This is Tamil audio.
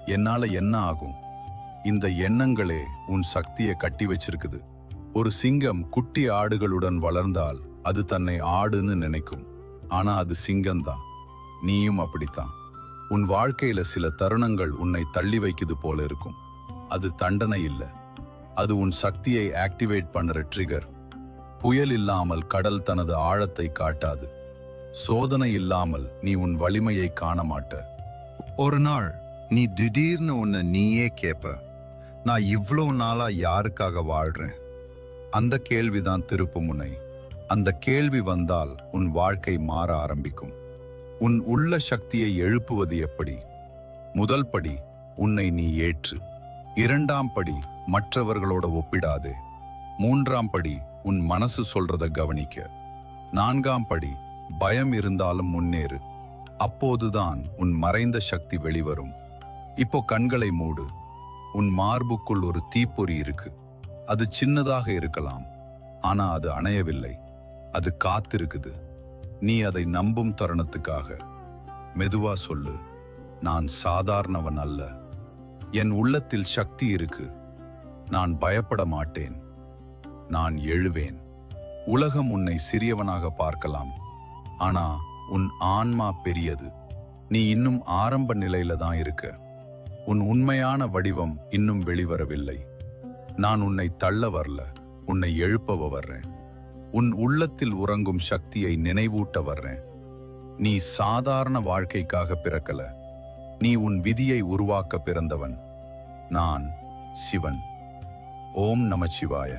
என்னால என்ன ஆகும்? இந்த எண்ணங்களே உன் சக்தியை கட்டி வச்சிருக்குது. ஒரு சிங்கம் குட்டி ஆடுகளுடன் வளர்ந்தால் அது தன்னை ஆடுன்னு நினைக்கும். ஆனா அது சிங்கம்தான். நீயும் அப்படித்தான். உன் வாழ்க்கையில சில தருணங்கள் உன்னை தள்ளி வைக்குது போல இருக்கும். அது தண்டனை இல்லை, அது உன் சக்தியை ஆக்டிவேட் பண்ணுற ட்ரிகர். புயல் இல்லாமல் கடல் தனது ஆழத்தை காட்டாது. சோதனை இல்லாமல் நீ உன் வலிமையை காண மாட்ட. ஒரு நாள் நீ திடீர்னு உன்னை நீயே கேட்ப, நான் இவ்வளோ நாளா யாருக்காக வாழ்றேன்? அந்த கேள்விதான் திருப்பு முனை. அந்த கேள்வி வந்தால் உன் வாழ்க்கை மாற ஆரம்பிக்கும். உன் உள்ள சக்தியை எழுப்புவது எப்படி? முதல் படி, உன்னை நீ ஏற்று. இரண்டாம் படி, மற்றவர்களோட ஒப்பிடாதே. மூன்றாம் படி, உன் மனசு சொல்றத கவனிக்க. நான்காம் படி, பயம் இருந்தாலும் முன்னேறு. அப்போதுதான் உன் மறைந்த சக்தி வெளிவரும். இப்போ கண்களை மூடு. உன் மார்புக்குள் ஒரு தீப்பொறி இருக்கு. அது சின்னதாக இருக்கலாம், ஆனா அது அணையவில்லை. அது காத்திருக்குது. நீ அதை நம்பும் தருணத்துக்காக. மெதுவா சொல்லு, நான் சாதாரணவன் அல்ல. என் உள்ளத்தில் சக்தி இருக்கு. நான் பயப்பட மாட்டேன். நான் எழுவேன். உலகம் உன்னை சிறியவனாக பார்க்கலாம், ஆனா உன் ஆன்மா பெரியது. நீ இன்னும் ஆரம்ப நிலையில தான் இருக்க. உன் உண்மையான வடிவம் இன்னும் வெளிவரவில்லை. நான் உன்னை தள்ள வரல, உன்னை எழுப்ப வர்றேன். உன் உள்ளத்தில் உறங்கும் சக்தியை நினைவூட்ட வர்றேன். நீ சாதாரண வாழ்க்கைக்காக பிறக்கல. நீ உன் விதியை உருவாக்க பிறந்தவன். நான் சிவன். ஓம் நமச்சிவாய.